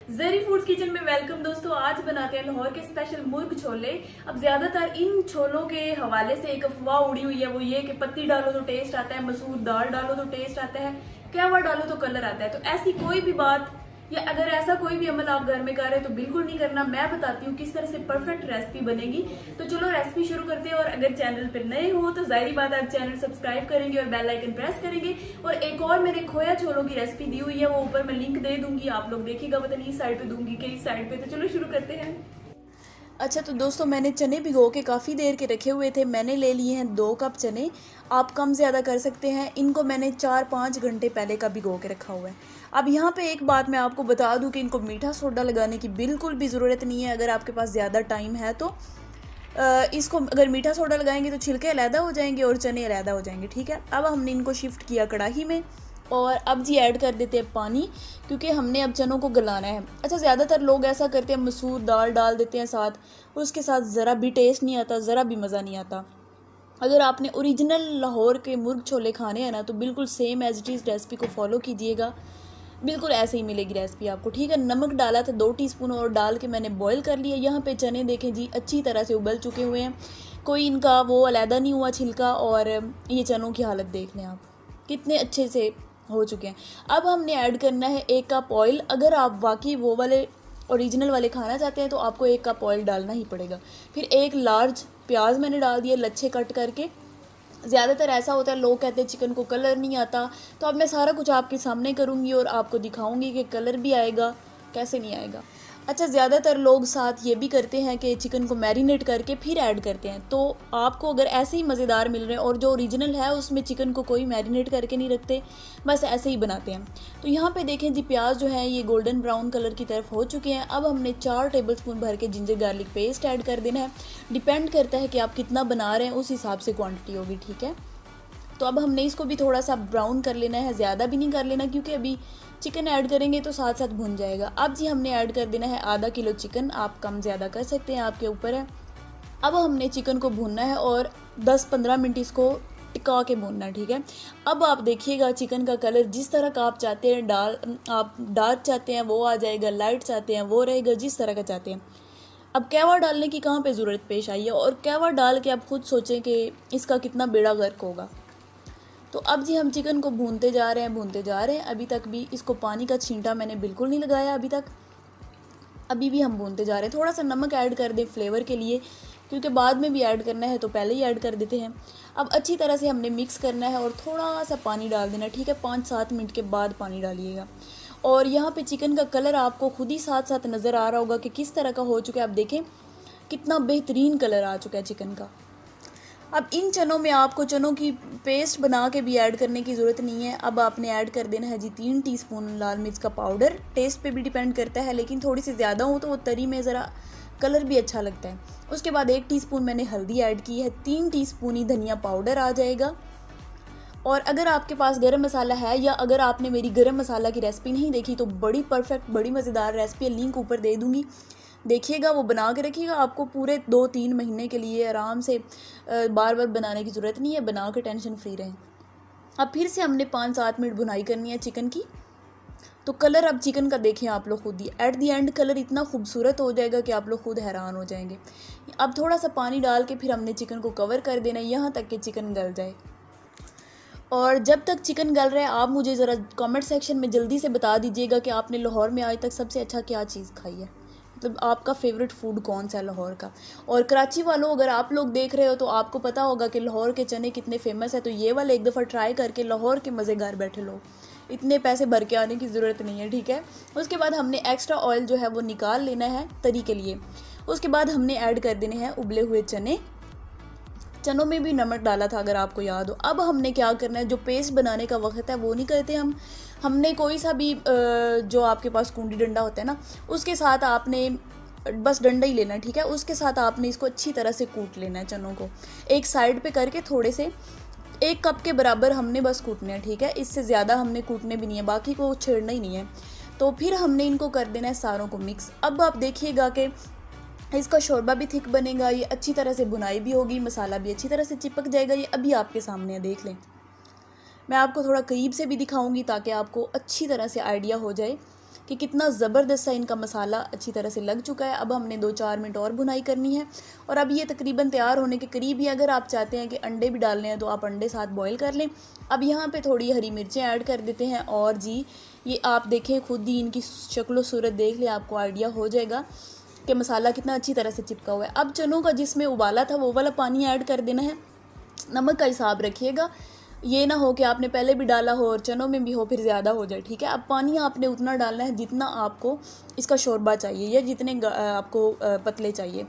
ज़री foods kitchen में welcome दोस्तों। आज बनाते हैं लाहौर के स्पेशल मुर्ग छोले। अब ज्यादातर इन छोलों के हवाले से एक अफवाह उड़ी हुई है, वो ये कि पत्ती डालो तो टेस्ट आता है, मसूर दाल डालो तो टेस्ट आता है, कहवा डालो तो कलर आता है। तो ऐसी कोई भी बात या अगर ऐसा कोई भी अमल आप घर में कर रहे हैं तो बिल्कुल नहीं करना। मैं बताती हूँ किस तरह से परफेक्ट रेसिपी बनेगी। तो चलो रेसिपी शुरू करते हैं। और अगर चैनल पर नए हो तो जाहिर बात आप चैनल सब्सक्राइब करेंगे और बेल आइकन प्रेस करेंगे। और एक और मैंने खोया छोलों की रेसिपी दी हुई है, वो ऊपर मैं लिंक दे दूंगी, आप लोग देखिएगा। पता नहीं इस साइड पे दूंगी कि इस साइड पे। तो चलो शुरू करते हैं। अच्छा तो दोस्तों, मैंने चने भिगो के काफ़ी देर के रखे हुए थे। मैंने ले लिए हैं 2 कप चने। आप कम ज़्यादा कर सकते हैं। इनको मैंने 4-5 घंटे पहले का भिगो के रखा हुआ है। अब यहाँ पे एक बात मैं आपको बता दूं कि इनको मीठा सोडा लगाने की बिल्कुल भी ज़रूरत नहीं है। अगर आपके पास ज़्यादा टाइम है तो इसको अगर मीठा सोडा लगाएंगे तो छिलके अलहदा हो जाएंगे और चने अलहदा हो जाएंगे। ठीक है, अब हमने इनको शिफ्ट किया कढ़ाई में और अब जी ऐड कर देते हैं पानी, क्योंकि हमने अब चनों को गलाना है। अच्छा, ज़्यादातर लोग ऐसा करते हैं, मसूर दाल डाल देते हैं साथ, उसके साथ ज़रा भी टेस्ट नहीं आता, ज़रा भी मज़ा नहीं आता। अगर आपने ओरिजिनल लाहौर के मुर्ग छोले खाने हैं ना तो बिल्कुल same as it is recipe को फॉलो कीजिएगा, बिल्कुल ऐसे ही मिलेगी रेसिपी आपको। ठीक है, नमक डाला था 2 टीस्पून और डाल के मैंने बॉईल कर लिया। यहाँ पे चने देखें जी अच्छी तरह से उबल चुके हुए हैं, कोई इनका वो अलहदा नहीं हुआ छिलका। और ये चनों की हालत देख लें आप, कितने अच्छे से हो चुके हैं। अब हमने ऐड करना है 1 कप ऑयल। अगर आप वाकई वो वाले ओरिजिनल वाले खाना चाहते हैं तो आपको 1 कप ऑयल डालना ही पड़ेगा। फिर 1 लार्ज प्याज मैंने डाल दिया लच्छे कट करके। ज़्यादातर ऐसा होता है, लोग कहते हैं चिकन को कलर नहीं आता, तो अब मैं सारा कुछ आपके सामने करूँगी और आपको दिखाऊँगी कि कलर भी आएगा कैसे नहीं आएगा। अच्छा, ज़्यादातर लोग साथ ये भी करते हैं कि चिकन को मैरिनेट करके फिर ऐड करते हैं। तो आपको अगर ऐसे ही मज़ेदार मिल रहे हैं, और जो ओरिजिनल है उसमें चिकन को कोई मैरिनेट करके नहीं रखते, बस ऐसे ही बनाते हैं। तो यहाँ पे देखें जी प्याज जो है ये गोल्डन ब्राउन कलर की तरफ हो चुके हैं। अब हमने 4 टेबलस्पून भर के जिंजर गार्लिक पेस्ट ऐड कर देना है। डिपेंड करता है कि आप कितना बना रहे हैं, उस हिसाब से क्वान्टिटी होगी। ठीक है, तो अब हमने इसको भी थोड़ा सा ब्राउन कर लेना है, ज़्यादा भी नहीं कर लेना, क्योंकि अभी चिकन ऐड करेंगे तो साथ साथ भुन जाएगा। अब जी हमने ऐड कर देना है आधा किलो चिकन। आप कम ज़्यादा कर सकते हैं, आपके ऊपर है। अब हमने चिकन को भूनना है और 10-15 मिनट इसको टिका के भूनना है। ठीक है, अब आप देखिएगा चिकन का कलर जिस तरह का आप चाहते हैं, आप डार्क चाहते हैं वो आ जाएगा, लाइट चाहते हैं वो रहेगा, जिस तरह का चाहते हैं। अब कहवा डालने की कहाँ पे ज़रूरत पेश आई है, और कहवा डाल के आप खुद सोचें कि इसका कितना बेड़ा गर्क होगा। तो अब जी हम चिकन को भूनते जा रहे हैं। अभी तक भी इसको पानी का छींटा मैंने बिल्कुल नहीं लगाया अभी तक। अभी भी हम भूनते जा रहे हैं। थोड़ा सा नमक ऐड कर दें फ्लेवर के लिए, क्योंकि बाद में भी ऐड करना है तो पहले ही ऐड कर देते हैं। अब अच्छी तरह से हमने मिक्स करना है और थोड़ा सा पानी डाल देना। ठीक है, 5-7 मिनट के बाद पानी डालिएगा। और यहाँ पे चिकन का कलर आपको खुद ही साथ साथ नज़र आ रहा होगा कि किस तरह का हो चुका है। आप देखें कितना बेहतरीन कलर आ चुका है चिकन का। अब इन चनों में आपको चनों की पेस्ट बना के भी ऐड करने की ज़रूरत नहीं है। अब आपने ऐड कर देना है जी 3 टीस्पून लाल मिर्च का पाउडर। टेस्ट पे भी डिपेंड करता है, लेकिन थोड़ी सी ज़्यादा हो तो वो तरी में ज़रा कलर भी अच्छा लगता है। उसके बाद 1 टीस्पून मैंने हल्दी ऐड की है, 3 टीस्पून ही धनिया पाउडर आ जाएगा। और अगर आपके पास गरम मसाला है, या अगर आपने मेरी गरम मसाला की रेसिपी नहीं देखी तो बड़ी परफेक्ट बड़ी मज़ेदार रेसिपी है, लिंक ऊपर दे दूँगी, देखिएगा, वो बना के रखिएगा। आपको पूरे 2-3 महीने के लिए आराम से बार बार बनाने की ज़रूरत नहीं है, बना के टेंशन फ्री रहें। अब फिर से हमने 5-7 मिनट भुनाई करनी है चिकन की। तो कलर अब चिकन का देखें आप लोग खुद ही, एट दी एंड कलर इतना खूबसूरत हो जाएगा कि आप लोग खुद हैरान हो जाएंगे। अब थोड़ा सा पानी डाल के फिर हमने चिकन को कवर कर देना है यहाँ तक कि चिकन गल जाए। और जब तक चिकन गल रहा है आप मुझे ज़रा कमेंट सेक्शन में जल्दी से बता दीजिएगा कि आपने लाहौर में आज तक सबसे अच्छा क्या चीज़ खाई है, मतलब आपका फेवरेट फूड कौन सा है लाहौर का। और कराची वालों, अगर आप लोग देख रहे हो तो आपको पता होगा कि लाहौर के चने कितने फेमस है। तो ये वाले एक दफ़ा ट्राई करके लाहौर के मज़े घर बैठे लो, इतने पैसे भर के आने की ज़रूरत नहीं है। ठीक है, उसके बाद हमने एक्स्ट्रा ऑयल जो है वो निकाल लेना है तरी के लिए। उसके बाद हमने ऐड कर देने हैं उबले हुए चने। चनों में भी नमक डाला था अगर आपको याद हो। अब हमने क्या करना है, जो पेस्ट बनाने का वक्त है वो नहीं करते हमने कोई सा भी जो आपके पास कूंडी डंडा होता है ना, उसके साथ आपने बस डंडा ही लेना है। ठीक है, उसके साथ आपने इसको अच्छी तरह से कूट लेना है। चनों को एक साइड पे करके थोड़े से 1 कप के बराबर हमने बस कूटने हैं। ठीक है, इससे ज़्यादा हमने कूटने भी नहीं है, बाकी को छेड़ना ही नहीं है। तो फिर हमने इनको कर देना है सारों को मिक्स। अब आप देखिएगा कि इसका शोरबा भी थिक बनेगा, ये अच्छी तरह से भुनाई भी होगी, मसाला भी अच्छी तरह से चिपक जाएगा। ये अभी आपके सामने है, देख लें। मैं आपको थोड़ा करीब से भी दिखाऊंगी ताकि आपको अच्छी तरह से आइडिया हो जाए कि कितना ज़बरदस्त सा इनका मसाला अच्छी तरह से लग चुका है। अब हमने 2-4 मिनट और भुनाई करनी है और अब ये तकरीबन तैयार होने के करीब ही। अगर आप चाहते हैं कि अंडे भी डालने हैं तो आप अंडे साथ बॉईल कर लें। अब यहाँ पे थोड़ी हरी मिर्चें ऐड कर देते हैं और जी ये आप देखें खुद ही इनकी शक्ल सूरत देख लें, आपको आइडिया हो जाएगा कि मसाला कितना अच्छी तरह से चिपका हुआ है। अब चनों का जिसमें उबाला था वो वाला पानी ऐड कर देना है। नमक का हिसाब रखिएगा, ये ना हो कि आपने पहले भी डाला हो और चनों में भी हो फिर ज़्यादा हो जाए, ठीक है। अब पानी आपने उतना डालना है जितना आपको इसका शोरबा चाहिए या जितने आपको पतले चाहिए,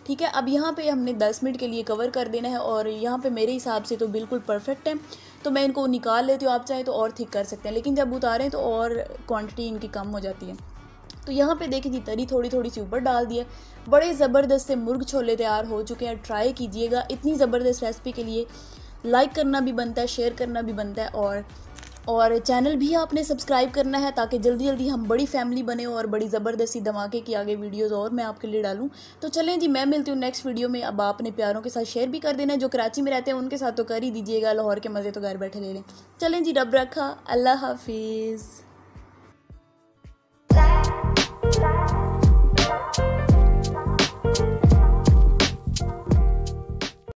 ठीक है। अब यहाँ पे हमने 10 मिनट के लिए कवर कर देना है और यहाँ पे मेरे हिसाब से तो बिल्कुल परफेक्ट है। तो मैं इनको निकाल लेती हूँ, आप चाहें तो और थिक कर सकते हैं, लेकिन जब उतारें तो और क्वांटिटी इनकी कम हो जाती है। तो यहाँ पे देखिए जी तरी थोड़ी थोड़ी सी ऊपर डाल दिए। बड़े ज़बरदस्त से मुर्ग छोले तैयार हो चुके हैं। ट्राई कीजिएगा। इतनी ज़बरदस्त रेसिपी के लिए लाइक करना भी बनता है, शेयर करना भी बनता है और चैनल भी आपने सब्सक्राइब करना है ताकि जल्दी जल्दी हम बड़ी फैमिली बने और बड़ी ज़बरदस्ती धमाके की आगे वीडियोस और मैं आपके लिए डालूं। तो चलें जी, मैं मिलती हूँ नेक्स्ट वीडियो में। अब आपने प्यारों के साथ शेयर भी कर देना है, जो कराची में रहते हैं उनके साथ तो कर ही दीजिएगा, लाहौर के मज़े तो घर बैठे ले लें। चलें जी, रब रखा, अल्लाह हाफिज़।